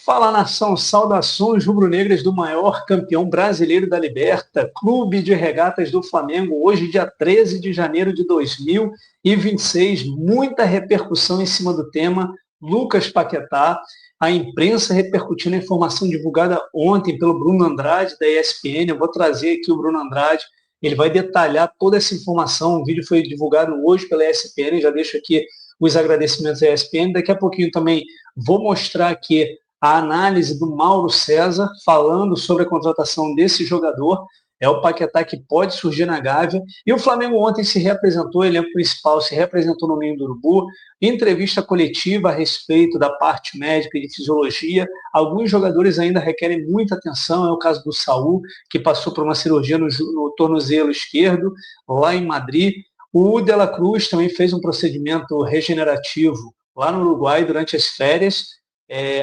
Fala, nação, saudações rubro-negras do maior campeão brasileiro da Liberta, Clube de Regatas do Flamengo, hoje dia 13 de janeiro de 2026, muita repercussão em cima do tema, Lucas Paquetá, a imprensa repercutindo a informação divulgada ontem pelo Bruno Andrade, da ESPN, eu vou trazer aqui o Bruno Andrade, ele vai detalhar toda essa informação, o vídeo foi divulgado hoje pela ESPN, já deixo aqui os agradecimentos à ESPN, daqui a pouquinho também vou mostrar aqui a análise do Mauro César falando sobre a contratação desse jogador, é o Paquetá que pode surgir na Gávea, e o Flamengo ontem se reapresentou, o elenco principal se reapresentou no Ninho do Urubu, entrevista coletiva a respeito da parte médica e de fisiologia, alguns jogadores ainda requerem muita atenção, é o caso do Saul, que passou por uma cirurgia no tornozelo esquerdo, lá em Madrid, o De La Cruz também fez um procedimento regenerativo lá no Uruguai durante as férias.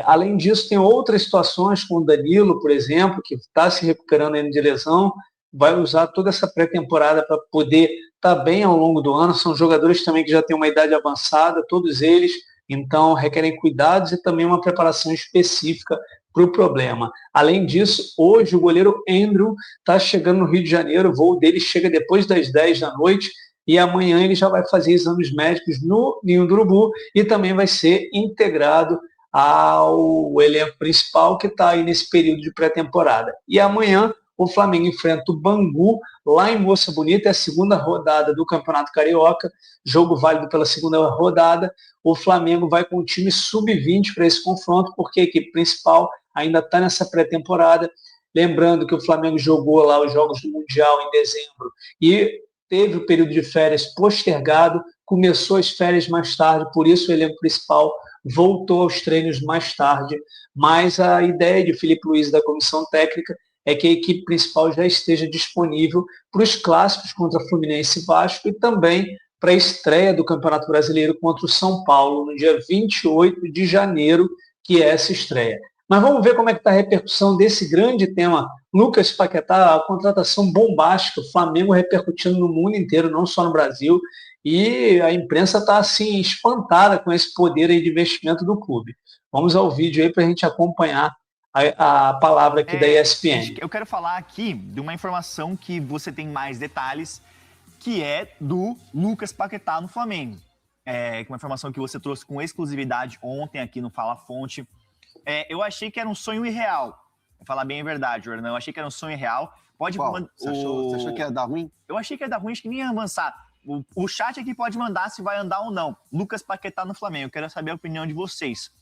Além disso, tem outras situações, com o Danilo, por exemplo, que está se recuperando ainda de lesão, vai usar toda essa pré-temporada para poder estar bem ao longo do ano. São jogadores também que já têm uma idade avançada, todos eles, então requerem cuidados e também uma preparação específica para o problema. Além disso, hoje o goleiro Andrew está chegando no Rio de Janeiro, o voo dele chega depois das 10 da noite, e amanhã ele já vai fazer exames médicos no Ninho do Urubu e também vai ser integrado ao elenco principal que está aí nesse período de pré-temporada. E amanhã o Flamengo enfrenta o Bangu, lá em Moça Bonita, é a segunda rodada do Campeonato Carioca, jogo válido pela segunda rodada. O Flamengo vai com o time sub-20 para esse confronto, porque a equipe principal ainda está nessa pré-temporada. Lembrando que o Flamengo jogou lá os jogos do Mundial em dezembro e teve o período de férias postergado, começou as férias mais tarde, por isso o elenco principal voltou aos treinos mais tarde, mas a ideia de Felipe Luiz da comissão técnica é que a equipe principal já esteja disponível para os clássicos contra Fluminense e Vasco e também para a estreia do Campeonato Brasileiro contra o São Paulo no dia 28 de janeiro, que é essa estreia. Mas vamos ver como é que está a repercussão desse grande tema. Lucas Paquetá, a contratação bombástica, o Flamengo repercutindo no mundo inteiro, não só no Brasil, e a imprensa está assim espantada com esse poder aí de investimento do clube. Vamos ao vídeo aí para a gente acompanhar a palavra aqui da ESPN. Eu quero falar aqui de uma informação que você tem mais detalhes, que é do Lucas Paquetá no Flamengo. Uma informação que você trouxe com exclusividade ontem aqui no Fala Fonte. Eu achei que era um sonho irreal. Vou falar bem a verdade, Jordan. Eu achei que era um sonho irreal. Você achou que ia dar ruim? Eu achei que ia dar ruim, acho que nem ia avançar. O chat aqui pode mandar se vai andar ou não. Lucas Paquetá no Flamengo. Eu quero saber a opinião de vocês.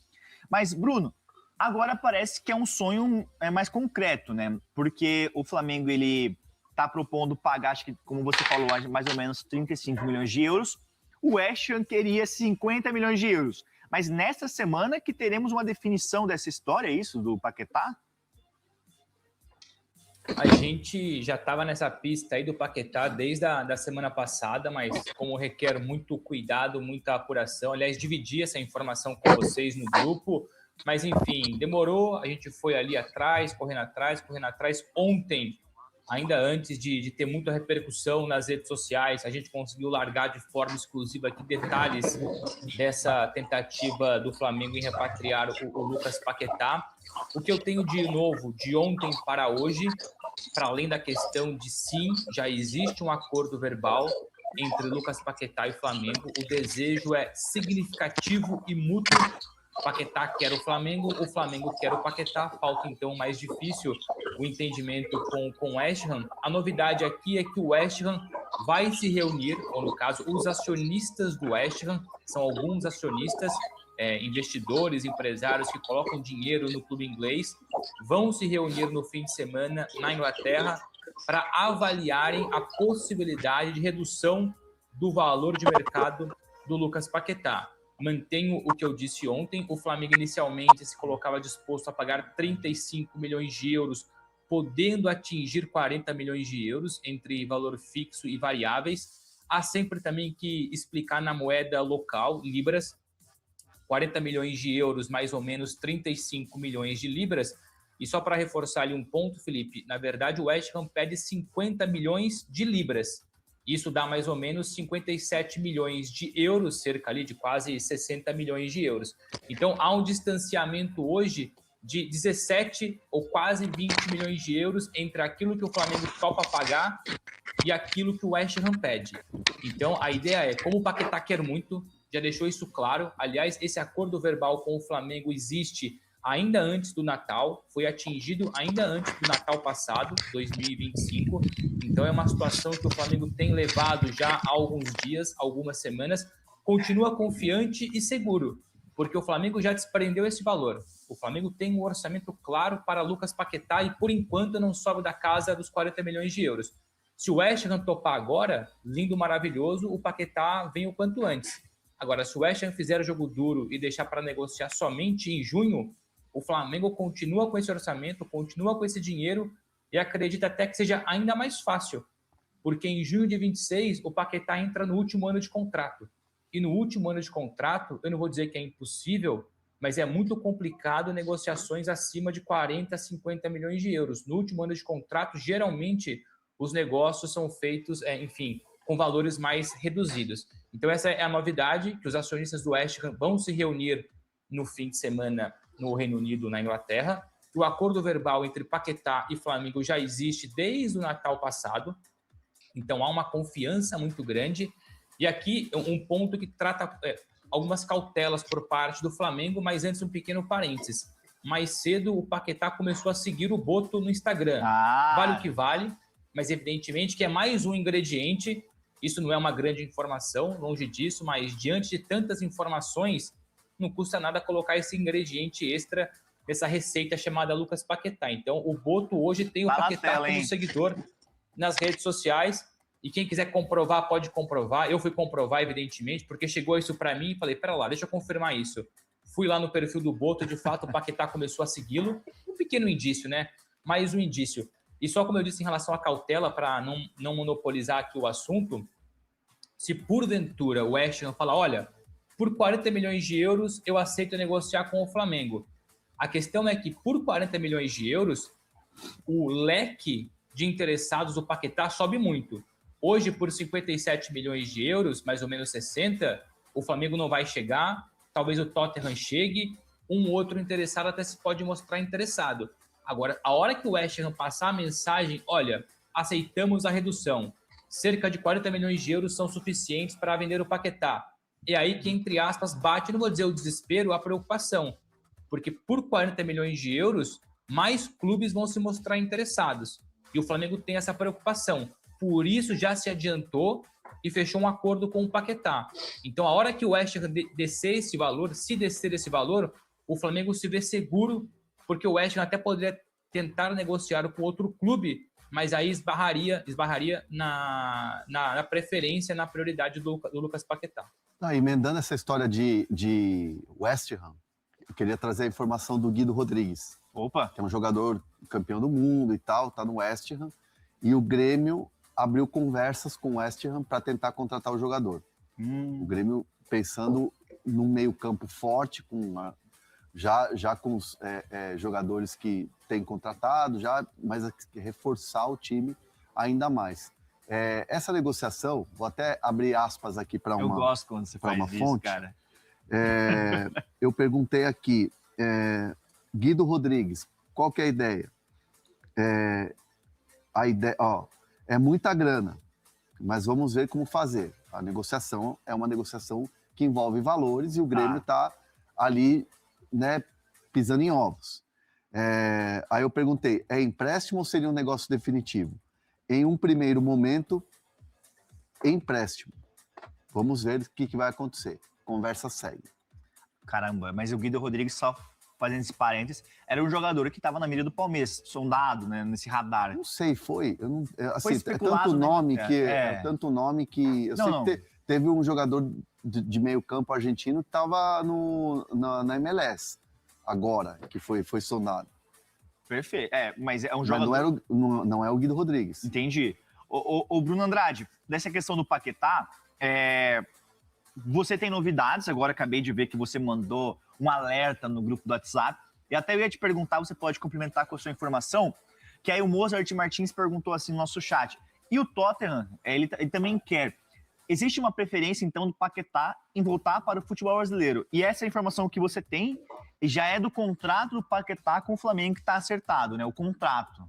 Mas, Bruno, agora parece que é um sonho mais concreto, né? Porque o Flamengo, ele tá propondo pagar, acho que, como você falou, mais ou menos 35 milhões de euros. O West Ham queria 50 milhões de euros. Mas nesta semana que teremos uma definição dessa história, é isso, do Paquetá? A gente já estava nessa pista aí do Paquetá desde a semana passada, mas como requer muito cuidado, muita apuração, aliás, dividi essa informação com vocês no grupo, mas enfim, demorou, a gente foi ali atrás, correndo atrás. Ontem, ainda antes de ter muita repercussão nas redes sociais, a gente conseguiu largar de forma exclusiva aqui detalhes dessa tentativa do Flamengo em repatriar o Lucas Paquetá. O que eu tenho de novo de ontem para hoje, para além da questão de sim, já existe um acordo verbal entre Lucas Paquetá e Flamengo, o desejo é significativo e mútuo. O Paquetá quer o Flamengo quer o Paquetá, falta então mais difícil o entendimento com o West Ham. A novidade aqui é que o West Ham vai se reunir, ou no caso, os acionistas do West Ham, são alguns acionistas, investidores, empresários que colocam dinheiro no clube inglês, vão se reunir no fim de semana na Inglaterra para avaliarem a possibilidade de redução do valor de mercado do Lucas Paquetá. Mantenho o que eu disse ontem, o Flamengo inicialmente se colocava disposto a pagar 35 milhões de euros, podendo atingir 40 milhões de euros entre valor fixo e variáveis. Há sempre também que explicar na moeda local, libras, 40 milhões de euros, mais ou menos 35 milhões de libras. E só para reforçar ali um ponto, Felipe, na verdade o West Ham pede 50 milhões de libras. Isso dá mais ou menos 57 milhões de euros, cerca ali de quase 60 milhões de euros. Então, há um distanciamento hoje de 17 ou quase 20 milhões de euros entre aquilo que o Flamengo topa pagar e aquilo que o West Ham pede. Então, a ideia é, como o Paquetá quer muito, já deixou isso claro. Aliás, esse acordo verbal com o Flamengo existe ainda antes do Natal, foi atingido ainda antes do Natal passado, 2025. Então, é uma situação que o Flamengo tem levado já há alguns dias, algumas semanas, continua confiante e seguro, porque o Flamengo já desprendeu esse valor. O Flamengo tem um orçamento claro para Lucas Paquetá e, por enquanto, não sobe da casa dos 40 milhões de euros. Se o West Ham topar agora, lindo, maravilhoso, o Paquetá vem o quanto antes. Agora, se o West Ham fizer o jogo duro e deixar para negociar somente em junho, o Flamengo continua com esse orçamento, continua com esse dinheiro e acredita até que seja ainda mais fácil, porque em junho de 26 o Paquetá entra no último ano de contrato. E no último ano de contrato, eu não vou dizer que é impossível, mas é muito complicado negociações acima de 40, 50 milhões de euros. No último ano de contrato, geralmente, os negócios são feitos, enfim, com valores mais reduzidos. Então, essa é a novidade, que os acionistas do West Ham vão se reunir no fim de semana no Reino Unido, na Inglaterra. O acordo verbal entre Paquetá e Flamengo já existe desde o Natal passado. Então, há uma confiança muito grande. E aqui, um ponto que trata algumas cautelas por parte do Flamengo, mas antes um pequeno parênteses. Mais cedo, o Paquetá começou a seguir o Boto no Instagram. Vale o que vale, mas evidentemente que é mais um ingrediente. Isso não é uma grande informação, longe disso, mas diante de tantas informações, não custa nada colocar esse ingrediente extra dessa receita chamada Lucas Paquetá. Então, o Boto hoje tem o Paquetá como seguidor nas redes sociais. E quem quiser comprovar, pode comprovar. Eu fui comprovar, evidentemente, porque chegou isso para mim e falei, pera lá, deixa eu confirmar isso. Fui lá no perfil do Boto, de fato, o Paquetá começou a segui-lo. Um pequeno indício, né? Mais um indício. E só como eu disse em relação à cautela, para não monopolizar aqui o assunto, se porventura o West Ham falar, olha, por 40 milhões de euros eu aceito negociar com o Flamengo. A questão é que por 40 milhões de euros, o leque de interessados do Paquetá sobe muito. Hoje, por 57 milhões de euros, mais ou menos 60, o Flamengo não vai chegar, talvez o Tottenham chegue, um outro interessado até se pode mostrar interessado. Agora, a hora que o West Ham passar a mensagem, olha, aceitamos a redução, cerca de 40 milhões de euros são suficientes para vender o Paquetá. É aí que, entre aspas, bate, não vou dizer o desespero, a preocupação. Porque por 40 milhões de euros, mais clubes vão se mostrar interessados. E o Flamengo tem essa preocupação. Por isso, já se adiantou e fechou um acordo com o Paquetá. Então, a hora que o West Ham descer esse valor, se descer esse valor, o Flamengo se vê seguro, porque o West Ham até poderia tentar negociar com outro clube, mas aí esbarraria na preferência, na prioridade do Lucas Paquetá. Emendando essa história de West Ham, eu queria trazer a informação do Guido Rodrigues. Opa! Que é um jogador campeão do mundo e tal, tá no West Ham. E o Grêmio abriu conversas com o West Ham para tentar contratar o jogador. O Grêmio pensando num meio-campo forte, já com os jogadores que tem contratado, mas reforçar o time ainda mais. Essa negociação, vou até abrir aspas aqui para uma fonte. Eu gosto quando você faz isso, fonte, cara. Eu perguntei aqui, Guido Rodrigues, qual que é a ideia? A ideia, é muita grana, mas vamos ver como fazer. A negociação é uma negociação que envolve valores e o Grêmio está ali, né, pisando em ovos. Aí eu perguntei, é empréstimo ou seria um negócio definitivo? Em um primeiro momento, empréstimo. Vamos ver o que vai acontecer. Conversa segue. Caramba, mas o Guido Rodrigues, só fazendo esse parênteses, era um jogador que estava na mira do Palmeiras, sondado, né, nesse radar. Não sei, foi. Foi especulado, tanto nome, né? Tanto nome que... Eu sei que teve um jogador de meio campo argentino que estava na MLS agora, que foi sondado. Perfeito. Mas é um jogador... Mas não é o Guido Rodrigues. Entendi. O Bruno Andrade, dessa questão do Paquetá, você tem novidades, agora acabei de ver que você mandou um alerta no grupo do WhatsApp, e até eu ia te perguntar, você pode complementar com a sua informação, que aí o Mozart Martins perguntou assim no nosso chat, e o Tottenham, ele também quer, existe uma preferência, então, do Paquetá em voltar para o futebol brasileiro. E essa informação que você tem já é do contrato do Paquetá com o Flamengo, que está acertado, né? O contrato.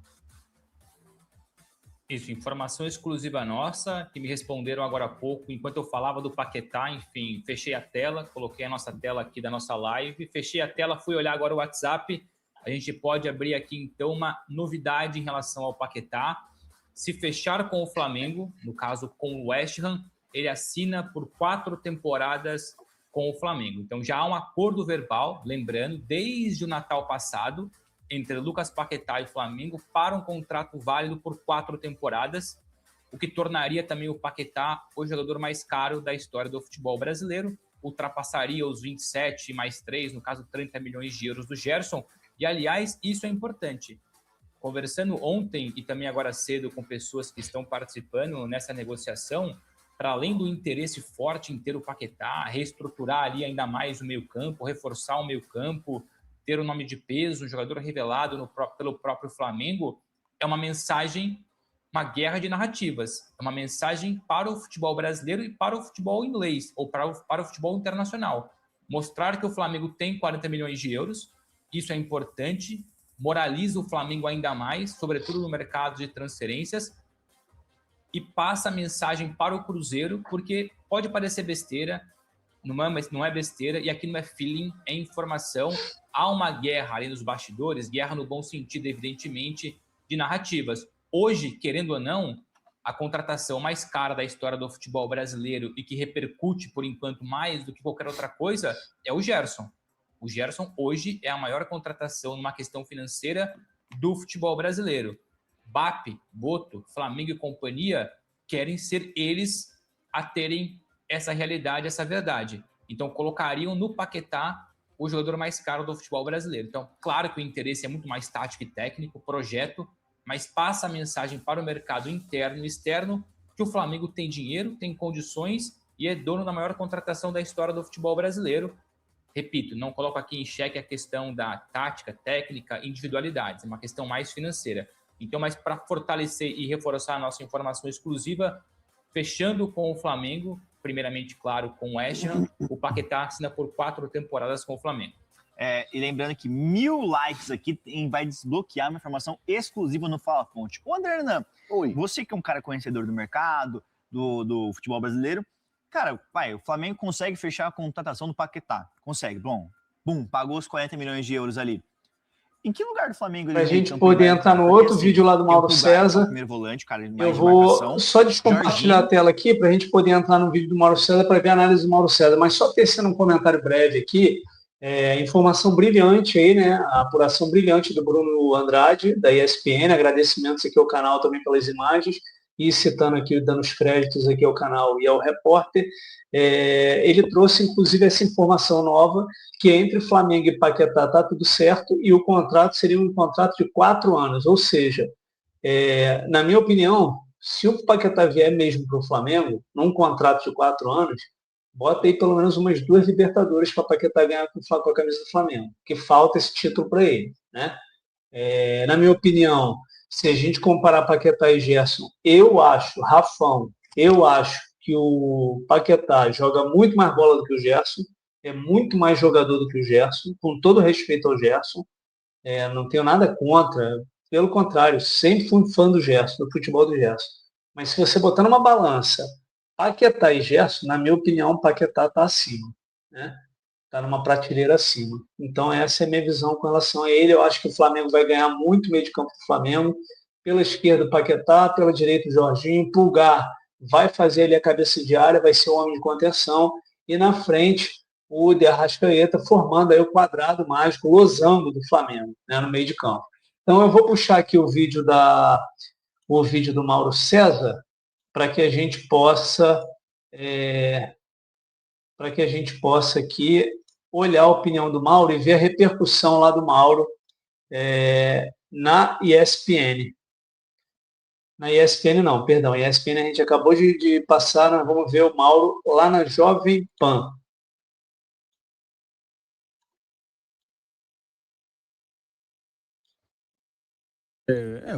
Isso, informação exclusiva nossa, que me responderam agora há pouco, enquanto eu falava do Paquetá, enfim, fechei a tela, coloquei a nossa tela aqui da nossa live, fechei a tela, fui olhar agora o WhatsApp, a gente pode abrir aqui, então, uma novidade em relação ao Paquetá. Se fechar com o Flamengo, no caso com o West Ham, ele assina por 4 temporadas com o Flamengo. Então, já há um acordo verbal, lembrando, desde o Natal passado, entre Lucas Paquetá e Flamengo para um contrato válido por 4 temporadas, o que tornaria também o Paquetá o jogador mais caro da história do futebol brasileiro, ultrapassaria os 27 mais 3, no caso 30 milhões de euros do Gerson, e aliás, isso é importante. Conversando ontem e também agora cedo com pessoas que estão participando nessa negociação, para além do interesse forte em ter o Paquetá, reestruturar ali ainda mais o meio-campo, reforçar o meio-campo, ter um nome de peso, um jogador revelado pelo próprio Flamengo, é uma mensagem, uma guerra de narrativas. É uma mensagem para o futebol brasileiro e para o futebol inglês, ou para o futebol internacional. Mostrar que o Flamengo tem 40 milhões de euros, isso é importante, moraliza o Flamengo ainda mais, sobretudo no mercado de transferências, e passa a mensagem para o Cruzeiro, porque pode parecer besteira, não é besteira, e aqui não é feeling, é informação. Há uma guerra ali nos bastidores, guerra no bom sentido, evidentemente, de narrativas. Hoje, querendo ou não, a contratação mais cara da história do futebol brasileiro e que repercute, por enquanto, mais do que qualquer outra coisa, é o Gerson. O Gerson, hoje, é a maior contratação numa questão financeira do futebol brasileiro. BAP, Boto, Flamengo e companhia querem ser eles a terem essa realidade, essa verdade. Então, colocariam no Paquetá o jogador mais caro do futebol brasileiro. Então, claro que o interesse é muito mais tático e técnico, projeto, mas passa a mensagem para o mercado interno e externo que o Flamengo tem dinheiro, tem condições e é dono da maior contratação da história do futebol brasileiro. Repito, não coloco aqui em xeque a questão da tática, técnica, individualidades, é uma questão mais financeira. Então, mas para fortalecer e reforçar a nossa informação exclusiva, fechando com o Flamengo, primeiramente, claro, com o West Ham, o Paquetá assina por 4 temporadas com o Flamengo. E lembrando que 1000 likes aqui vai desbloquear uma informação exclusiva no Fala Fonte. Ô, André Hernan, você que é um cara conhecedor do mercado, do futebol brasileiro, cara, o Flamengo consegue fechar a contratação do Paquetá. Consegue, bom, pagou os 40 milhões de euros ali. Em que lugar do Flamengo... Para a gente poder entrar no outro vídeo lá do Mauro César, primeiro volante, cara, eu vou só descompartilhar a tela aqui para a gente poder entrar no vídeo do Mauro César para ver a análise do Mauro César. Mas só tecendo um comentário breve aqui, informação brilhante aí, né? A apuração brilhante do Bruno Andrade, da ESPN, agradecimentos aqui ao canal também pelas imagens, e citando aqui, dando os créditos aqui ao canal e ao repórter, ele trouxe inclusive essa informação nova, que entre Flamengo e Paquetá está tudo certo, e o contrato seria um contrato de 4 anos, ou seja, na minha opinião, se o Paquetá vier mesmo para o Flamengo, num contrato de 4 anos, bota aí pelo menos umas 2 Libertadores para o Paquetá ganhar com a camisa do Flamengo, que falta esse título para ele, né? Na minha opinião, se a gente comparar Paquetá e Gerson, Rafão, eu acho que o Paquetá joga muito mais bola do que o Gerson, é muito mais jogador do que o Gerson, com todo respeito ao Gerson, não tenho nada contra, pelo contrário, sempre fui fã do Gerson, do futebol do Gerson. Mas se você botar numa balança Paquetá e Gerson, na minha opinião, o Paquetá está acima, né? Está numa prateleira acima. Então, essa é a minha visão com relação a ele. Eu acho que o Flamengo vai ganhar muito meio de campo do Flamengo. Pela esquerda, o Paquetá, pela direita, o Jorginho. Pulgar vai fazer ali a cabeça de área, vai ser o homem de contenção. E na frente, o De Arrascaeta, formando aí o quadrado mágico, o losango do Flamengo, né, no meio de campo. Então, eu vou puxar aqui o vídeo do Mauro César para que a gente possa aqui olhar a opinião do Mauro e ver a repercussão lá do Mauro na ESPN. Na ESPN não, perdão, ESPN a gente acabou de passar, nós vamos ver o Mauro lá na Jovem Pan.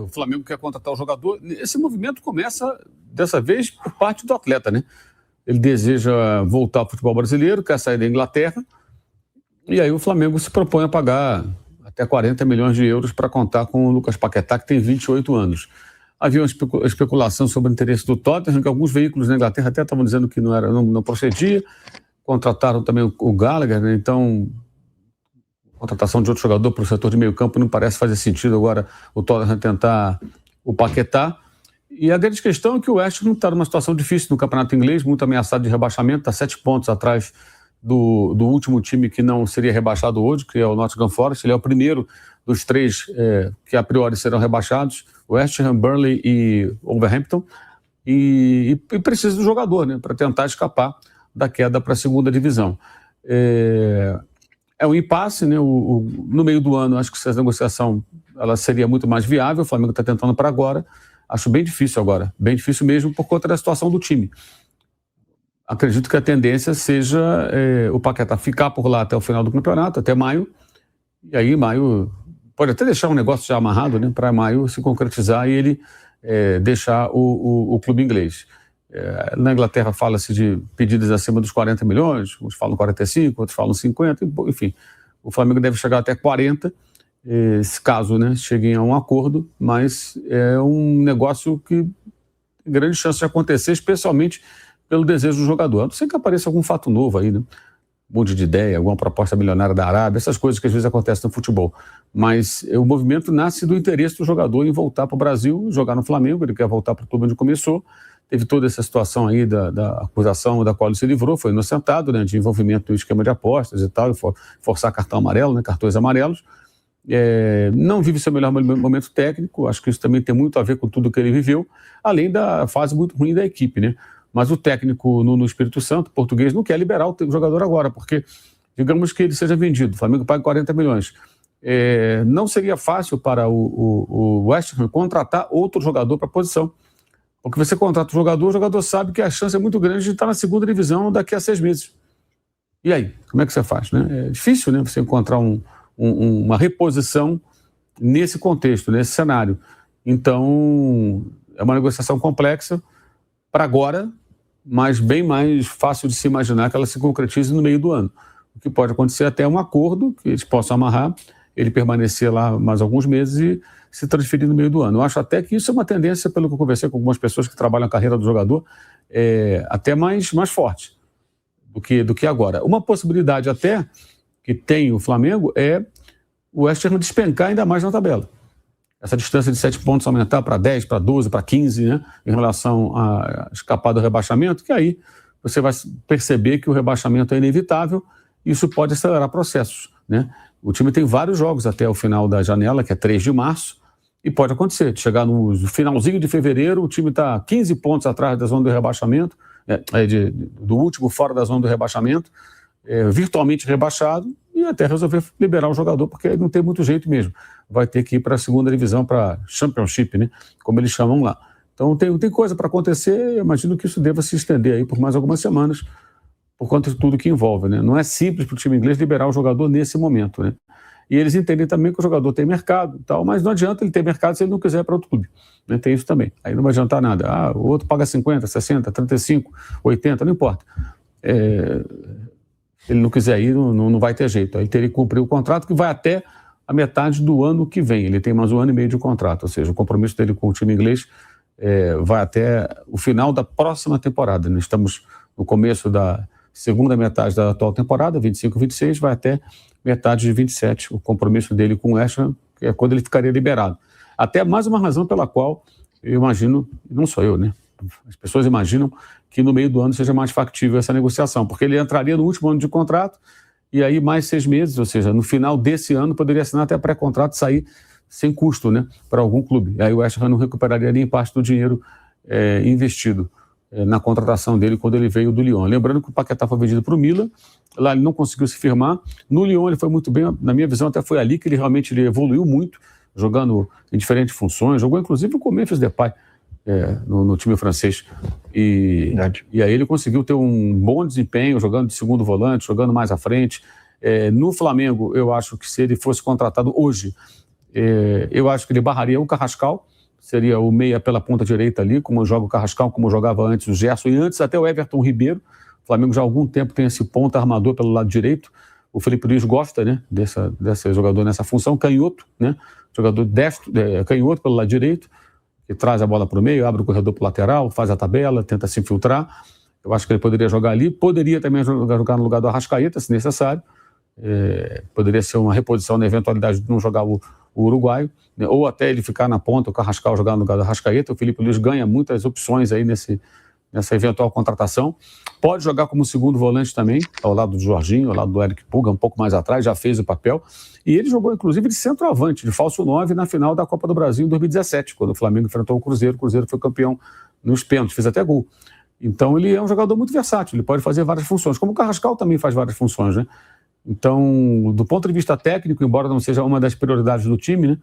O Flamengo quer contratar o jogador. Esse movimento começa, dessa vez, por parte do atleta, né? ele deseja voltar ao futebol brasileiro, quer sair da Inglaterra, e aí o Flamengo se propõe a pagar até 40 milhões de euros para contar com o Lucas Paquetá, que tem 28 anos. Havia uma especulação sobre o interesse do Tottenham, que alguns veículos na Inglaterra até estavam dizendo que não procedia, contrataram também o Gallagher, né? Então, a contratação de outro jogador para o setor de meio campo não parece fazer sentido agora o Tottenham tentar o Paquetá. E a grande questão é que o West Ham está numa situação difícil no campeonato inglês, muito ameaçado de rebaixamento, está 7 pontos atrás do último time que não seria rebaixado hoje, que é o Nottingham Forest. Ele é o primeiro dos 3 que a priori serão rebaixados, West Ham, Burnley e Wolverhampton, e precisa do jogador, né, para tentar escapar da queda para a segunda divisão. É um impasse, né? No meio do ano, acho que essa negociação ela seria muito mais viável. O Flamengo está tentando para agora. Acho bem difícil agora, bem difícil mesmo por conta da situação do time. Acredito que a tendência seja o Paquetá ficar por lá até o final do campeonato, até maio, e aí maio pode até deixar um negócio já amarrado, né, para maio se concretizar e ele deixar o clube inglês. Na Inglaterra fala-se de pedidas acima dos 40 milhões, uns falam 45, outros falam 50, enfim, o Flamengo deve chegar até 40, se caso, né, cheguem a um acordo, mas é um negócio que tem grande chance de acontecer, especialmente pelo desejo do jogador. A não ser que apareça algum fato novo aí, né? Um monte de ideia, alguma proposta milionária da Arábia, essas coisas que às vezes acontecem no futebol. Mas o movimento nasce do interesse do jogador em voltar para o Brasil, jogar no Flamengo, ele quer voltar para o clube onde começou. Teve toda essa situação aí da acusação da qual ele se livrou, foi inocentado, né, de envolvimento no esquema de apostas e tal, forçar cartão amarelo, né, cartões amarelos. Não vive seu melhor momento técnico, acho que isso também tem muito a ver com tudo que ele viveu, além da fase muito ruim da equipe, né? Mas o técnico no Espírito Santo, português, não quer liberar o jogador agora, porque digamos que ele seja vendido, o Flamengo paga 40 milhões. Não seria fácil para o West Ham contratar outro jogador para a posição. Porque você contrata o jogador sabe que a chance é muito grande de estar na segunda divisão daqui a 6 meses. E aí, como é que você faz, né? É difícil, né, você encontrar uma reposição nesse contexto, nesse cenário. Então, é uma negociação complexa para agora, mas bem mais fácil de se imaginar que ela se concretize no meio do ano. O que pode acontecer até um acordo que eles possam amarrar, ele permanecer lá mais alguns meses e se transferir no meio do ano. Eu acho até que isso é uma tendência, pelo que eu conversei com algumas pessoas que trabalham a carreira do jogador, até mais forte do que agora. Uma possibilidade até que tem o Flamengo é o West Ham despencar ainda mais na tabela. Essa distância de 7 pontos aumentar para 10, para 12, para 15, né, em relação a escapar do rebaixamento, que aí você vai perceber que o rebaixamento é inevitável e isso pode acelerar processos, né? O time tem vários jogos até o final da janela, que é 3 de março, e pode acontecer, de chegar no finalzinho de fevereiro, o time está 15 pontos atrás da zona do rebaixamento, do último fora da zona do rebaixamento, virtualmente rebaixado, e até resolver liberar o jogador, porque não tem muito jeito mesmo. Vai ter que ir para a segunda divisão, para Championship, né, como eles chamam lá. Então tem coisa para acontecer, eu imagino que isso deva se estender aí por mais algumas semanas, por conta de tudo que envolve, né? Não é simples para o time inglês liberar o jogador nesse momento, né? E eles entendem também que o jogador tem mercado e tal, mas não adianta ele ter mercado se ele não quiser ir para outro clube, né? Tem isso também. Aí não vai adiantar nada. O outro paga 50, 60, 35, 80, não importa. Ele não quiser ir, não vai ter jeito. Aí ele teria que cumprir o contrato que vai até a metade do ano que vem. Ele tem mais 1 ano e meio de contrato, ou seja, o compromisso dele com o time inglês vai até o final da próxima temporada. Nós estamos no começo da segunda metade da atual temporada, 25 e 26, vai até metade de 27, o compromisso dele com o West Ham, que é quando ele ficaria liberado. Até mais uma razão pela qual eu imagino, não sou eu, né? As pessoas imaginam que no meio do ano seja mais factível essa negociação, porque ele entraria no último ano de contrato e aí mais 6 meses, ou seja, no final desse ano poderia assinar até pré-contrato e sair sem custo, né, para algum clube. E aí o West Ham não recuperaria nem parte do dinheiro investido na contratação dele quando ele veio do Lyon. Lembrando que o Paquetá foi vendido para o Milan, lá ele não conseguiu se firmar. No Lyon ele foi muito bem, na minha visão até foi ali que ele realmente evoluiu muito, jogando em diferentes funções, jogou inclusive com o Memphis Depay no time francês. E aí ele conseguiu ter um bom desempenho, jogando de segundo volante, jogando mais à frente. No Flamengo, eu acho que se ele fosse contratado hoje, eu acho que ele barraria o Carrascal, seria o meia pela ponta direita ali, como joga o Carrascal, como jogava antes o Gerson, e antes até o Everton Ribeiro. O Flamengo já há algum tempo tem esse ponta armador pelo lado direito. O Felipe Luiz gosta, né, desse jogador nessa função, canhoto, né, jogador destro, canhoto pelo lado direito, que traz a bola para o meio, abre o corredor para o lateral, faz a tabela, tenta se infiltrar. Eu acho que ele poderia jogar ali, poderia também jogar no lugar do Arrascaeta, se necessário. Poderia ser uma reposição na eventualidade de não jogar o uruguaio, né, ou até ele ficar na ponta, o Carrascal jogar no lugar do Arrascaeta. O Felipe Luiz ganha muitas opções aí nessa eventual contratação. Pode jogar como segundo volante também, ao lado do Jorginho, ao lado do Eric Pulga, um pouco mais atrás, já fez o papel. E ele jogou, inclusive, de centroavante, de falso 9, na final da Copa do Brasil em 2017, quando o Flamengo enfrentou o Cruzeiro. O Cruzeiro foi campeão nos pênaltis, fez até gol. Então, ele é um jogador muito versátil, ele pode fazer várias funções, como o Carrascal também faz várias funções, né? Então, do ponto de vista técnico, embora não seja uma das prioridades do time, né?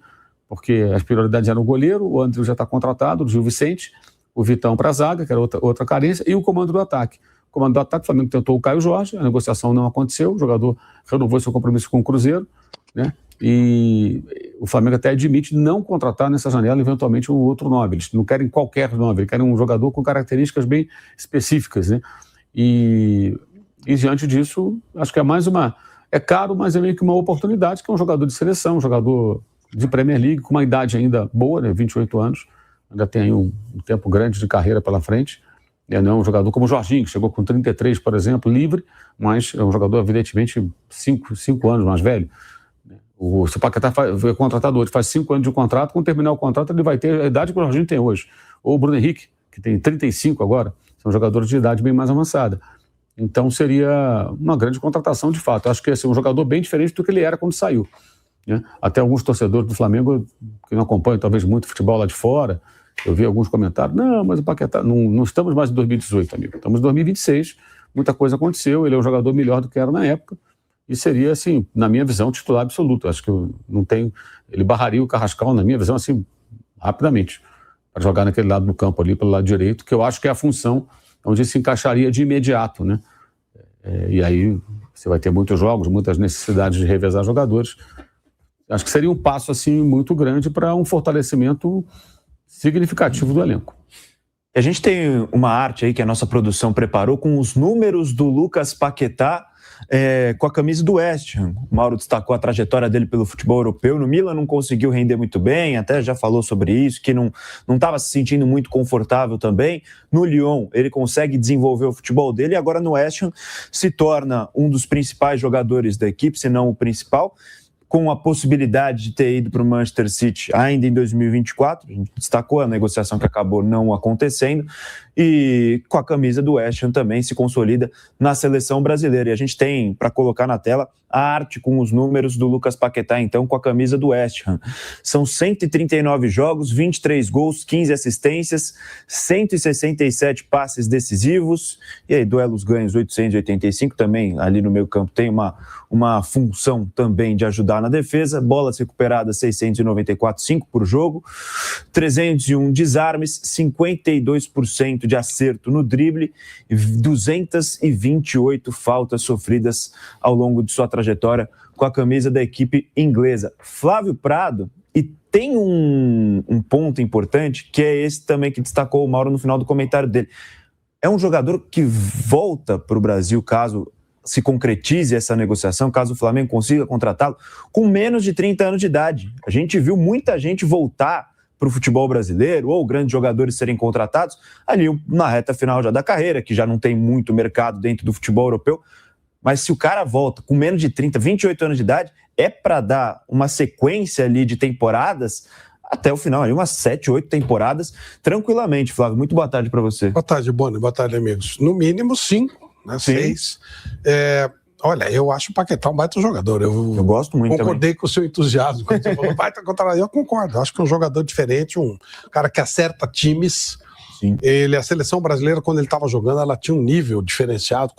Porque as prioridades eram o goleiro, o André já está contratado, o Gil Vicente, o Vitão para a zaga, que era outra carência, e o comando do ataque. O comando do ataque, o Flamengo tentou o Caio Jorge, a negociação não aconteceu, o jogador renovou seu compromisso com o Cruzeiro, né? E o Flamengo até admite não contratar nessa janela eventualmente um outro 9. Eles não querem qualquer 9, eles querem um jogador com características bem específicas, né? E diante disso, acho que é mais uma... É caro, mas é meio que uma oportunidade, que é um jogador de seleção, um jogador de Premier League, com uma idade ainda boa, né? 28 anos, ainda tem aí um tempo grande de carreira pela frente. Não é um jogador como o Jorginho, que chegou com 33, por exemplo, livre, mas é um jogador, evidentemente, 5 anos mais velho. Se o Paquetá foi contratado hoje, faz 5 anos de contrato, quando terminar o contrato ele vai ter a idade que o Jorginho tem hoje. Ou o Bruno Henrique, que tem 35 agora, são jogadores de idade bem mais avançada. Então seria uma grande contratação de fato. Eu acho que ia ser um jogador bem diferente do que ele era quando saiu, né? Até alguns torcedores do Flamengo, que não acompanham talvez muito futebol lá de fora, eu vi alguns comentários, não, mas o Paquetá, não estamos mais em 2018, amigo, estamos em 2026, muita coisa aconteceu, ele é um jogador melhor do que era na época, e seria, assim, na minha visão, titular absoluto. Acho que eu não tenho... Ele barraria o Carrascal, na minha visão, assim, rapidamente, para jogar naquele lado do campo ali, pelo lado direito, que eu acho que é a função onde se encaixaria de imediato, né? E aí você vai ter muitos jogos, muitas necessidades de revezar jogadores. Acho que seria um passo, assim, muito grande para um fortalecimento significativo do elenco. A gente tem uma arte aí que a nossa produção preparou com os números do Lucas Paquetá com a camisa do West Ham. O Mauro destacou a trajetória dele pelo futebol europeu. No Milan não conseguiu render muito bem, até já falou sobre isso, que não estava se sentindo muito confortável também. No Lyon ele consegue desenvolver o futebol dele e agora no West Ham se torna um dos principais jogadores da equipe, se não o principal, com a possibilidade de ter ido para o Manchester City ainda em 2024, a gente destacou a negociação que acabou não acontecendo, e com a camisa do West Ham também se consolida na seleção brasileira. E a gente tem, para colocar na tela, a arte com os números do Lucas Paquetá, então, com a camisa do West Ham. São 139 jogos, 23 gols, 15 assistências, 167 passes decisivos, e aí duelos ganhos 885, também ali no meio campo tem uma função também de ajudar na defesa, bolas recuperadas 694, 5 por jogo, 301 desarmes, 52% de acerto no drible, 228 faltas sofridas ao longo de sua trajetória com a camisa da equipe inglesa. Flávio Prado, e tem um ponto importante, que é esse também que destacou o Mauro no final do comentário dele. É um jogador que volta para o Brasil, caso se concretize essa negociação, caso o Flamengo consiga contratá-lo, com menos de 30 anos de idade. A gente viu muita gente voltar para o futebol brasileiro, ou grandes jogadores serem contratados ali na reta final já da carreira, que já não tem muito mercado dentro do futebol europeu. Mas se o cara volta com menos de 30, 28 anos de idade, é para dar uma sequência ali de temporadas até o final, ali umas 7, 8 temporadas, tranquilamente. Flávio, muito boa tarde para você. Boa tarde, Boni, boa tarde, amigos. No mínimo 5, né? 6. Olha, eu acho o Paquetá um baita jogador. Eu gosto muito. Concordei também com o seu entusiasmo quando você falou baita contra. Eu concordo. Eu acho que é um jogador diferente, um cara que acerta times. Sim. A seleção brasileira, quando ele estava jogando, ela tinha um nível diferenciado.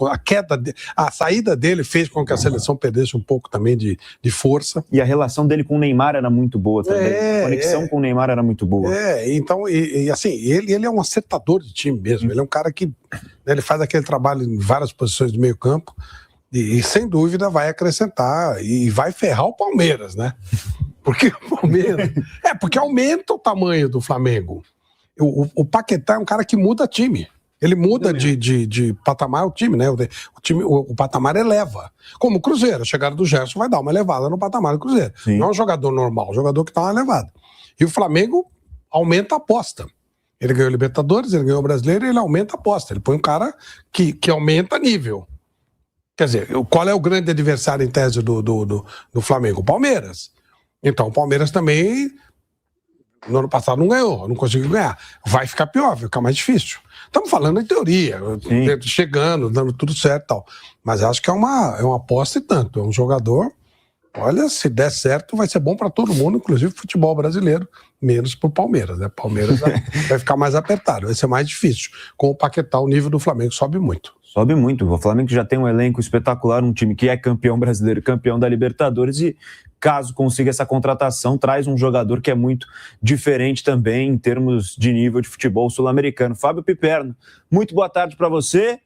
A saída dele fez com que a seleção perdesse um pouco também de força. E a relação dele com o Neymar era muito boa também. A conexão com o Neymar era muito boa. Então, assim, ele é um acertador de time mesmo. Ele é um cara que ele faz aquele trabalho em várias posições do meio campo. E sem dúvida vai acrescentar e vai ferrar o Palmeiras, né? Porque o Palmeiras... porque aumenta o tamanho do Flamengo. O Paquetá é um cara que muda time. Ele muda de patamar o time, né? O patamar eleva. Como o Cruzeiro. A chegada do Gerson vai dar uma elevada no patamar do Cruzeiro. Sim. Não é um jogador normal, um jogador que está uma elevada. E o Flamengo aumenta a aposta. Ele ganhou o Libertadores, ele ganhou o Brasileiro e ele aumenta a aposta. Ele põe um cara que aumenta nível. Quer dizer, qual é o grande adversário em tese do Flamengo? O Palmeiras. Então, o Palmeiras também, no ano passado, não ganhou, não conseguiu ganhar. Vai ficar pior, vai ficar mais difícil. Estamos falando em teoria, chegando, dando tudo certo e tal. Mas acho que é uma aposta e tanto. É um jogador, olha, se der certo, vai ser bom para todo mundo, inclusive futebol brasileiro, menos para o Palmeiras, né? Palmeiras vai ficar mais apertado, vai ser mais difícil. Com o Paquetá, o nível do Flamengo sobe muito. Sobe muito. O Flamengo já tem um elenco espetacular, um time que é campeão brasileiro, campeão da Libertadores e, caso consiga essa contratação, traz um jogador que é muito diferente também em termos de nível de futebol sul-americano. Fábio Piperno, muito boa tarde para você.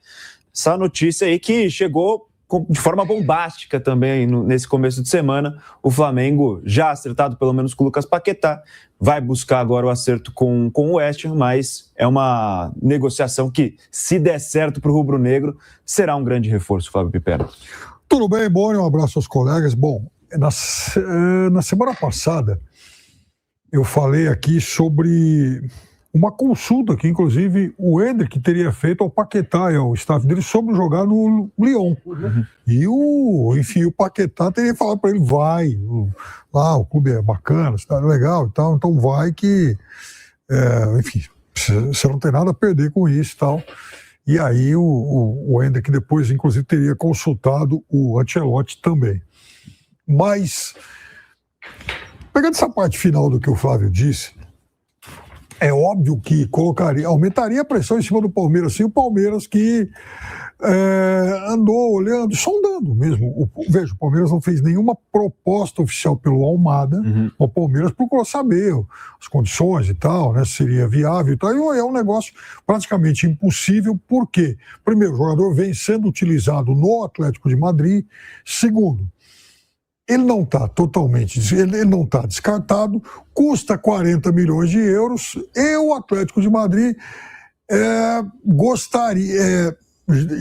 Essa notícia aí que chegou de forma bombástica também nesse começo de semana. O Flamengo, já acertado pelo menos com o Lucas Paquetá, vai buscar agora o acerto com o West Ham, mas é uma negociação que, se der certo para o rubro-negro, será um grande reforço, Fábio Piperno. Tudo bem, Boni? Um abraço aos colegas. Bom, na semana passada, eu falei aqui sobre uma consulta que, inclusive, o Endrick teria feito ao Paquetá e ao staff dele sobre jogar no Lyon. E o Paquetá teria falado para ele, vai, o clube é bacana, cidade é legal e tal, então vai que, você não tem nada a perder com isso e tal. E aí o Endrick depois, inclusive, teria consultado o Ancelotti também. Mas, pegando essa parte final do que o Flávio disse, é óbvio que aumentaria a pressão em cima do Palmeiras, sim, o Palmeiras que andou olhando, sondando mesmo. Veja, o Palmeiras não fez nenhuma proposta oficial pelo Almada, o Palmeiras procurou saber as condições e tal, né, se seria viável e tal, e é um negócio praticamente impossível, porque, primeiro, o jogador vem sendo utilizado no Atlético de Madrid, segundo, ele não está ele não está descartado, custa 40 milhões de euros, e o Atlético de Madrid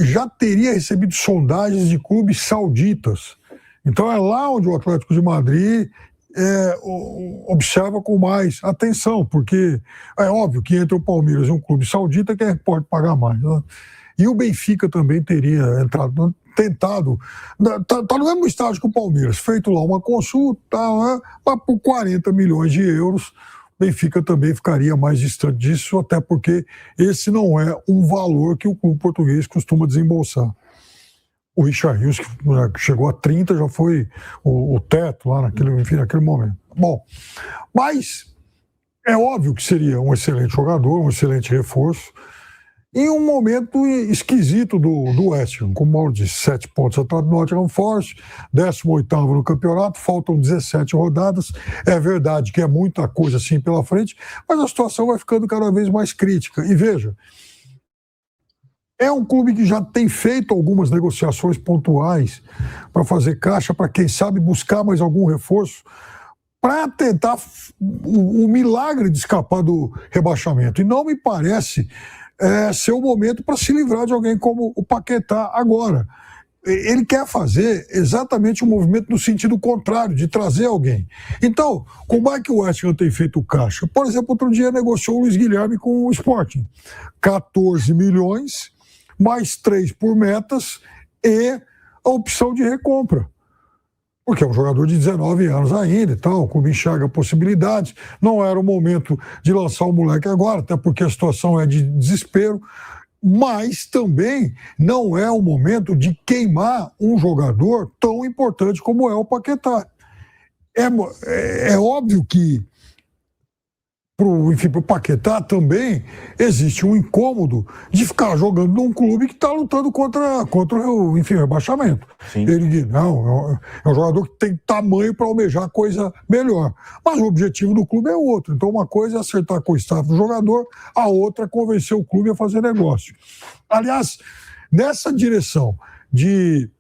já teria recebido sondagens de clubes sauditas. Então é lá onde o Atlético de Madrid observa com mais atenção, porque é óbvio que entre o Palmeiras e um clube saudita, quem pode pagar mais, né? E o Benfica também teria tentado, está no mesmo estágio que o Palmeiras, feito lá uma consulta, mas por 40 milhões de euros, o Benfica também ficaria mais distante disso, até porque esse não é um valor que o clube português costuma desembolsar. O Richard Rios, que chegou a 30, já foi o teto lá naquele momento. Bom, mas é óbvio que seria um excelente jogador, um excelente reforço, em um momento esquisito do West Ham, como o Mauro disse, 7 pontos atrás do Nottingham Forest, 18º no campeonato, faltam 17 rodadas, é verdade que é muita coisa assim pela frente, mas a situação vai ficando cada vez mais crítica. E veja, é um clube que já tem feito algumas negociações pontuais para fazer caixa, para quem sabe buscar mais algum reforço, para tentar o milagre de escapar do rebaixamento. E não me parece ser o momento para se livrar de alguém como o Paquetá agora. Ele quer fazer exatamente um movimento no sentido contrário, de trazer alguém. Então, como é que o West Ham tem feito caixa? Por exemplo, outro dia negociou o Luiz Guilherme com o Sporting. 14 milhões, mais 3 por metas e a opção de recompra. Porque é um jogador de 19 anos ainda e tal, o clube enxerga possibilidades. Não era o momento de lançar o moleque agora, até porque a situação é de desespero, mas também não é o momento de queimar um jogador tão importante como é o Paquetá. É óbvio que pro Paquetá também existe um incômodo de ficar jogando num clube que está lutando contra o rebaixamento. Sim. Ele diz, não, é um jogador que tem tamanho para almejar coisa melhor. Mas o objetivo do clube é outro. Então uma coisa é acertar com o staff do jogador, a outra é convencer o clube a fazer negócio. Aliás, nessa direção de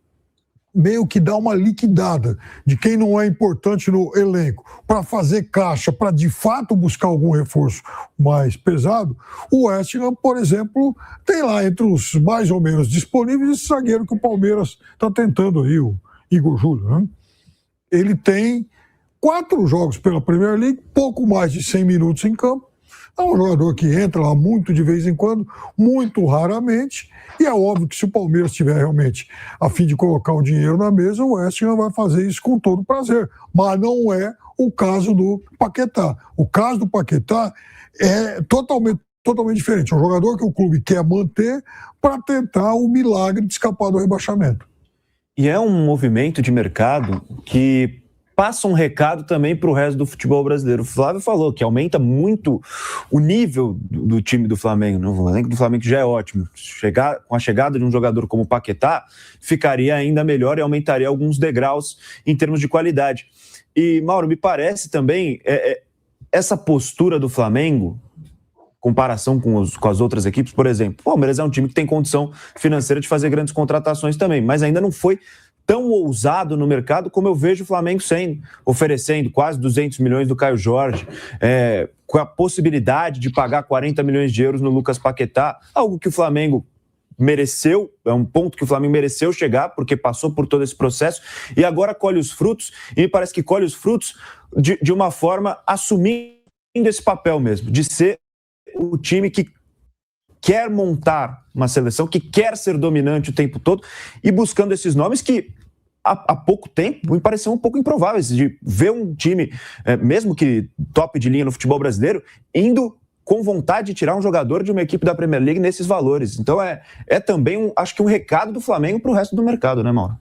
meio que dar uma liquidada de quem não é importante no elenco, para fazer caixa, para de fato buscar algum reforço mais pesado, o West Ham, por exemplo, tem lá entre os mais ou menos disponíveis esse zagueiro que o Palmeiras está tentando aí, o Igor Júlio, né? Ele tem 4 jogos pela Premier League, pouco mais de 100 minutos em campo. É um jogador que entra lá muito de vez em quando, muito raramente, e é óbvio que se o Palmeiras estiver realmente a fim de colocar o dinheiro na mesa, o West Ham vai fazer isso com todo prazer. Mas não é o caso do Paquetá. O caso do Paquetá é totalmente diferente. É um jogador que o clube quer manter para tentar o milagre de escapar do rebaixamento. E é um movimento de mercado que passa um recado também para o resto do futebol brasileiro. O Flávio falou que aumenta muito o nível do time do Flamengo. Né? O elenco do Flamengo já é ótimo. Com a chegada de um jogador como o Paquetá, ficaria ainda melhor e aumentaria alguns degraus em termos de qualidade. E, Mauro, me parece também essa postura do Flamengo, comparação com as outras equipes, por exemplo, o Palmeiras é um time que tem condição financeira de fazer grandes contratações também, mas ainda não foi tão ousado no mercado como eu vejo o Flamengo oferecendo quase 200 milhões do Caio Jorge, com a possibilidade de pagar 40 milhões de euros no Lucas Paquetá, algo que o Flamengo mereceu, é um ponto que o Flamengo mereceu chegar, porque passou por todo esse processo, e agora colhe os frutos, e me parece que colhe os frutos de uma forma assumindo esse papel mesmo, de ser o time que quer montar uma seleção, que quer ser dominante o tempo todo e buscando esses nomes que há pouco tempo me pareciam um pouco improváveis, de ver um time, mesmo que top de linha no futebol brasileiro, indo com vontade de tirar um jogador de uma equipe da Premier League nesses valores. Então é também, acho que um recado do Flamengo para o resto do mercado, né, Mauro?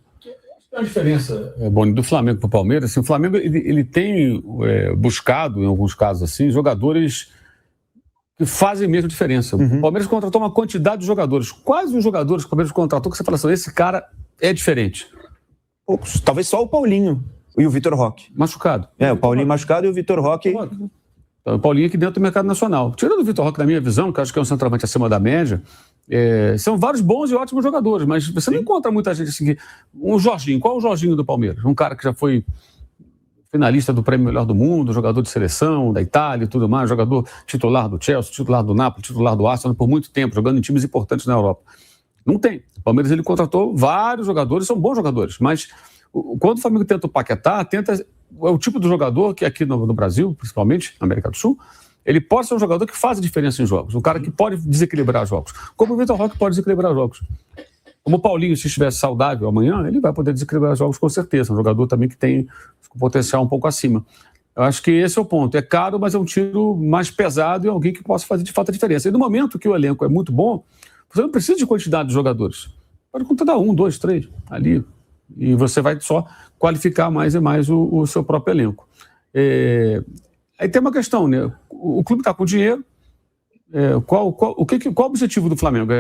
A diferença, Boni, do Flamengo para o Palmeiras, assim, o Flamengo ele tem buscado, em alguns casos assim, jogadores que fazem mesmo diferença. O Palmeiras contratou uma quantidade de jogadores. Quais os jogadores que o Palmeiras contratou que você fala assim, esse cara é diferente? Poucos. Talvez só o Paulinho e o Vitor Roque. Machucado. O Paulinho machucado e o Vitor Roque... O Paulinho aqui dentro do mercado nacional. Tirando o Vitor Roque, na minha visão, que eu acho que é um centroavante acima da média, são vários bons e ótimos jogadores, mas você não encontra muita gente assim. Um Jorginho. Qual é o Jorginho do Palmeiras? Um cara que já foi finalista do Prêmio Melhor do Mundo, jogador de seleção, da Itália e tudo mais, jogador titular do Chelsea, titular do Napoli, titular do Arsenal por muito tempo, jogando em times importantes na Europa. Não tem. O Palmeiras ele contratou vários jogadores, são bons jogadores, mas quando o Flamengo tenta o Paquetá, é o tipo de jogador que aqui no Brasil, principalmente, na América do Sul, ele pode ser um jogador que faz a diferença em jogos, um cara que pode desequilibrar jogos, como o Vitor Roque pode desequilibrar jogos. Como o Paulinho, se estiver saudável amanhã, ele vai poder desequilibrar jogos com certeza. Um jogador também que tem um potencial um pouco acima. Eu acho que esse é o ponto. É caro, mas é um tiro mais pesado e alguém que possa fazer de fato a diferença. E no momento que o elenco é muito bom, você não precisa de quantidade de jogadores. Pode contratar 1, 2, 3 ali. E você vai só qualificar mais e mais o seu próprio elenco. Aí tem uma questão, né? O clube está com dinheiro. Qual o objetivo do Flamengo?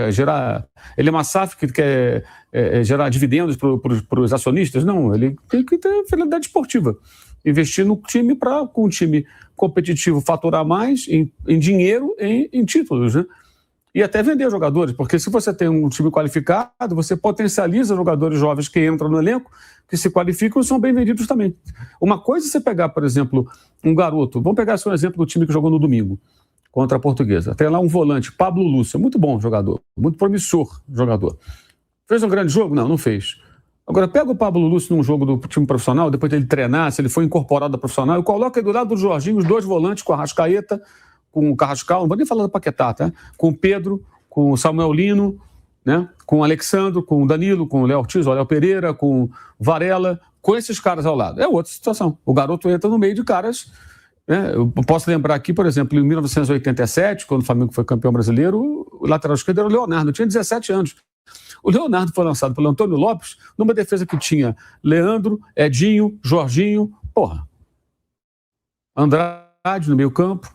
Ele é uma SAF que quer gerar dividendos para os acionistas? Não, ele tem que ter finalidade esportiva. Investir no time para, com um time competitivo, faturar mais em dinheiro, em títulos, né? E até vender jogadores, porque se você tem um time qualificado, você potencializa jogadores jovens que entram no elenco, que se qualificam e são bem vendidos também. Uma coisa é você pegar, por exemplo, um garoto, vamos pegar só um exemplo do time que jogou no domingo, contra a Portuguesa. Tem lá um volante, Pablo Lúcio, muito bom jogador, muito promissor jogador. Fez um grande jogo? Não fez. Agora, pega o Pablo Lúcio num jogo do time profissional, depois dele treinar, se ele foi incorporado ao profissional, e coloca aí do lado do Jorginho os 2 volantes com a Arrascaeta, com o Carrascal, não vou nem falar do Paquetá, tá? Com o Pedro, com o Samuel Lino, né? Com o Alexandro, com o Danilo, com o Léo Ortiz, o Léo Pereira, com o Varela, com esses caras ao lado. É outra situação. O garoto entra no meio de caras. Eu posso lembrar aqui, por exemplo, em 1987, quando o Flamengo foi campeão brasileiro, o lateral esquerdo era o Leonardo, tinha 17 anos. O Leonardo foi lançado pelo Antônio Lopes numa defesa que tinha Leandro, Edinho, Jorginho, Andrade no meio campo,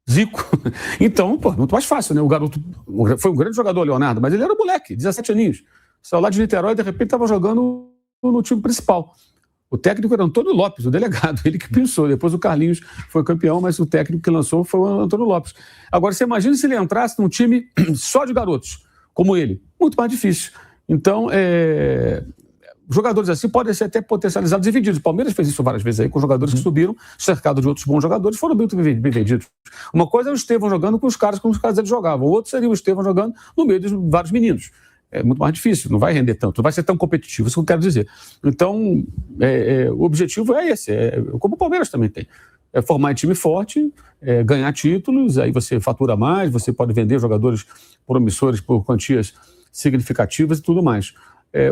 Zico. Então, muito mais fácil, né? O garoto foi um grande jogador, Leonardo, mas ele era moleque, 17 aninhos. Saiu lá de Niterói e de repente estava jogando no time principal. O técnico era Antônio Lopes, o delegado, ele que pensou. Depois o Carlinhos foi campeão, mas o técnico que lançou foi o Antônio Lopes. Agora, você imagina se ele entrasse num time só de garotos, como ele. Muito mais difícil. Então, jogadores assim podem ser até potencializados e vendidos. O Palmeiras fez isso várias vezes aí, com jogadores que subiram, cercado de outros bons jogadores, foram muito bem vendidos. Uma coisa é o Estevão jogando com os caras eles jogavam. O outro seria o Estevão jogando no meio de vários meninos. É muito mais difícil, não vai render tanto, não vai ser tão competitivo, isso que eu quero dizer. Então, o objetivo é esse, como o Palmeiras também tem. É formar um time forte, ganhar títulos, aí você fatura mais, você pode vender jogadores promissores por quantias significativas e tudo mais.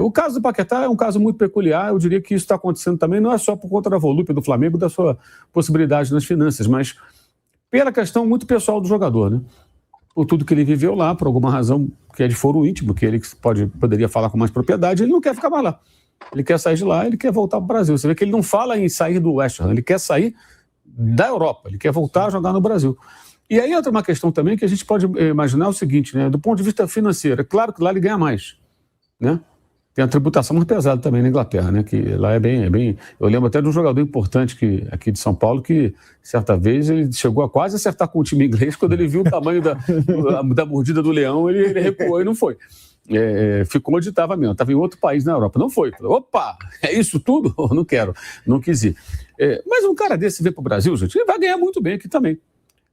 O caso do Paquetá é um caso muito peculiar, eu diria que isso está acontecendo também, não é só por conta da volúpia do Flamengo, da sua possibilidade nas finanças, mas pela questão muito pessoal do jogador, né? Por tudo que ele viveu lá, por alguma razão que é de foro íntimo, que ele poderia falar com mais propriedade, ele não quer ficar mais lá. Ele quer sair de lá, ele quer voltar para o Brasil. Você vê que ele não fala em sair do West Ham, ele quer sair da Europa, ele quer voltar a jogar no Brasil. E aí entra uma questão também que a gente pode imaginar o seguinte, né? Do ponto de vista financeiro, é claro que lá ele ganha mais, né? Tem a tributação mais pesada também na Inglaterra, né? Que lá é bem... Eu lembro até de um jogador importante aqui de São Paulo que, certa vez, ele chegou a quase acertar com o time inglês. Quando ele viu o tamanho da mordida do leão, ele recuou e não foi. Ficou onde estava mesmo. Estava em outro país na Europa. Não foi. Falei, opa, é isso tudo? Não quero. Não quis ir. Mas um cara desse vir para o Brasil, gente, ele vai ganhar muito bem aqui também.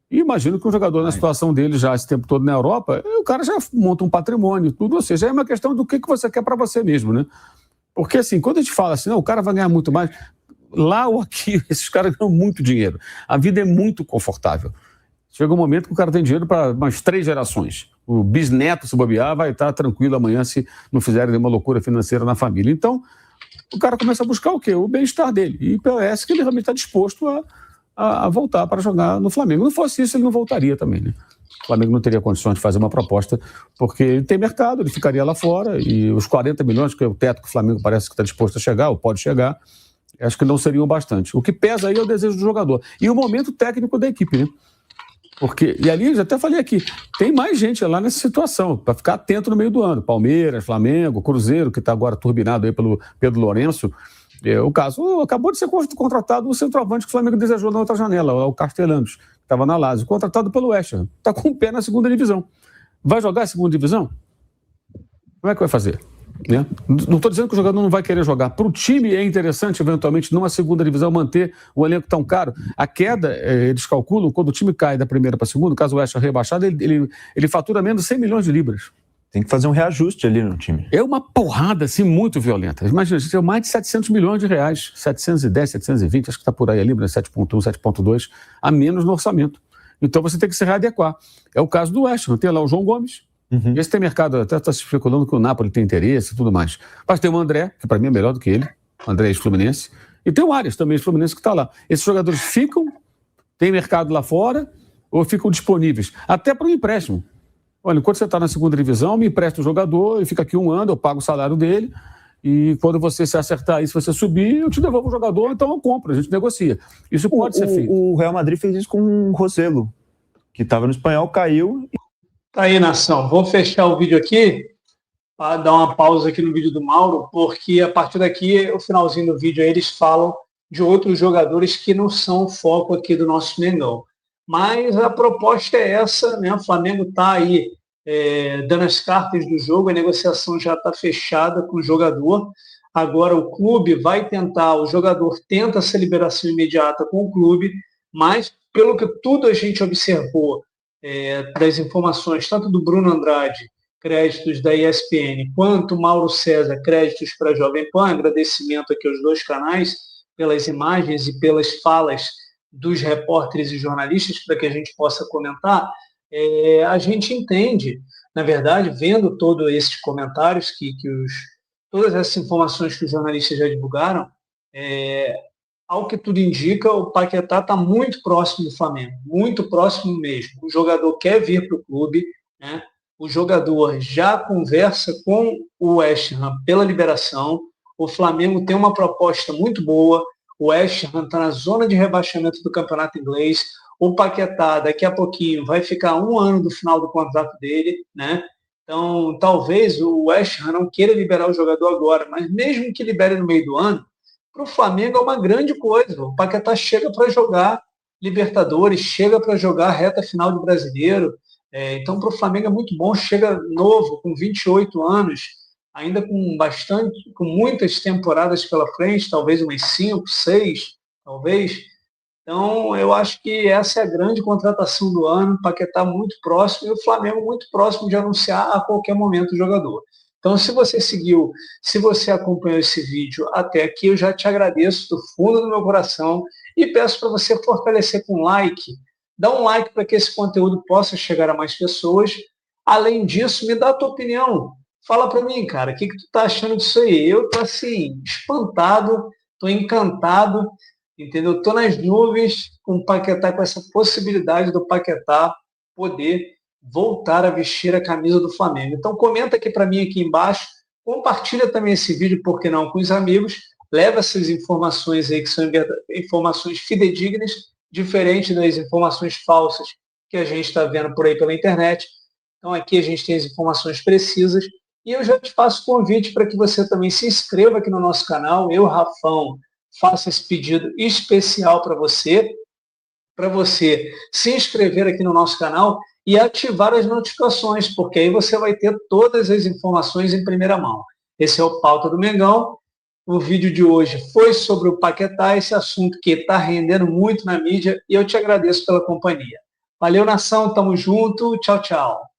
E imagino que um jogador na situação dele já esse tempo todo na Europa, o cara já monta um patrimônio, tudo, ou seja, é uma questão do que você quer para você mesmo, né? Porque assim, quando a gente fala assim, não, o cara vai ganhar muito mais, lá ou aqui, esses caras ganham muito dinheiro. A vida é muito confortável. Chega um momento que o cara tem dinheiro para umas 3 gerações. O bisneto, se bobear, vai estar tranquilo amanhã se não fizerem nenhuma loucura financeira na família. Então, o cara começa a buscar o quê? O bem-estar dele. E parece que ele realmente está disposto a voltar para jogar no Flamengo. Não fosse isso, ele não voltaria também, né? O Flamengo não teria condições de fazer uma proposta, porque ele tem mercado, ele ficaria lá fora, e os 40 milhões, que é o teto que o Flamengo parece que está disposto a chegar, ou pode chegar, acho que não seriam bastante. O que pesa aí é o desejo do jogador. E o momento técnico da equipe, né? Porque, e ali, já até falei aqui, tem mais gente lá nessa situação, para ficar atento no meio do ano. Palmeiras, Flamengo, Cruzeiro, que está agora turbinado aí pelo Pedro Lourenço. O caso, acabou de ser contratado o centroavante que o Flamengo desejou na outra janela, o Castellanos, que estava na Lazio, contratado pelo West Ham. Está com o pé na segunda divisão. Vai jogar a segunda divisão? Como é que vai fazer? Né? Não estou dizendo que o jogador não vai querer jogar. Para o time é interessante, eventualmente, numa segunda divisão, manter o elenco tão caro. A queda, eles calculam, quando o time cai da primeira para a segunda, caso o West Ham rebaixado, ele fatura menos 100 milhões de libras. Tem que fazer um reajuste ali no time. É uma porrada, assim, muito violenta. Imagina, você tem mais de 700 milhões de reais, 710, 720, acho que está por aí a Libra, 7,1, 7,2, a menos no orçamento. Então você tem que se readequar. É o caso do West Ham, tem lá o João Gomes, esse tem mercado, até está se especulando que o Napoli tem interesse e tudo mais. Mas tem o André, que para mim é melhor do que ele, o André ex-Fluminense, e tem o Arias também, ex-Fluminense, que está lá. Esses jogadores ficam, tem mercado lá fora, ou ficam disponíveis, até para o empréstimo. Olha, enquanto você está na segunda divisão, me empresta o jogador, ele fica aqui um ano, eu pago o salário dele, e quando você se acertar aí, se você subir, eu te devolvo o jogador, então eu compro, a gente negocia. Isso pode ser feito. O Real Madrid fez isso com o Rossello, que estava no Espanhol, caiu. Tá aí, nação. Vou fechar o vídeo aqui, para dar uma pausa aqui no vídeo do Mauro, porque a partir daqui, o finalzinho do vídeo, aí, eles falam de outros jogadores que não são o foco aqui do nosso Mengão. Mas a proposta é essa, né? O Flamengo está aí dando as cartas do jogo, a negociação já está fechada com o jogador. Agora o clube vai tentar, o jogador tenta essa liberação imediata com o clube, mas pelo que tudo a gente observou das informações, tanto do Bruno Andrade, créditos da ESPN, quanto Mauro César, créditos para a Jovem Pan, agradecimento aqui aos dois canais pelas imagens e pelas falas dos repórteres e jornalistas para que a gente possa comentar, a gente entende, na verdade, vendo todos esses comentários, todas essas informações que os jornalistas já divulgaram, ao que tudo indica, o Paquetá está muito próximo do Flamengo, muito próximo mesmo. O jogador quer vir para o clube, né? O jogador já conversa com o West Ham pela liberação, o Flamengo tem uma proposta muito boa, o West Ham está na zona de rebaixamento do campeonato inglês. O Paquetá, daqui a pouquinho, vai ficar 1 ano do final do contrato dele, né? Então, talvez o West Ham não queira liberar o jogador agora, mas mesmo que libere no meio do ano, para o Flamengo é uma grande coisa. O Paquetá chega para jogar Libertadores, chega para jogar a reta final do Brasileiro. Então, para o Flamengo é muito bom. Chega novo, com 28 anos, ainda com muitas temporadas pela frente, talvez umas 5, 6, talvez. Então, eu acho que essa é a grande contratação do ano, o Paquetá muito próximo e o Flamengo muito próximo de anunciar a qualquer momento o jogador. Então, se você acompanhou esse vídeo até aqui, eu já te agradeço do fundo do meu coração e peço para você fortalecer com like. Dá um like para que esse conteúdo possa chegar a mais pessoas. Além disso, me dá a tua opinião. Fala para mim, cara, o que tu tá achando disso aí? Eu tô assim, espantado, tô encantado, entendeu? Tô nas nuvens com o Paquetá, com essa possibilidade do Paquetá poder voltar a vestir a camisa do Flamengo. Então comenta aqui para mim aqui embaixo, compartilha também esse vídeo, por que não, com os amigos, leva essas informações aí que são informações fidedignas, diferente das informações falsas que a gente está vendo por aí pela internet. Então aqui a gente tem as informações precisas. E eu já te faço convite para que você também se inscreva aqui no nosso canal. Eu, Rafão, faço esse pedido especial para você se inscrever aqui no nosso canal e ativar as notificações, porque aí você vai ter todas as informações em primeira mão. Esse é o Pauta do Mengão. O vídeo de hoje foi sobre o Paquetá, esse assunto que está rendendo muito na mídia, e eu te agradeço pela companhia. Valeu, nação, tamo junto, tchau, tchau.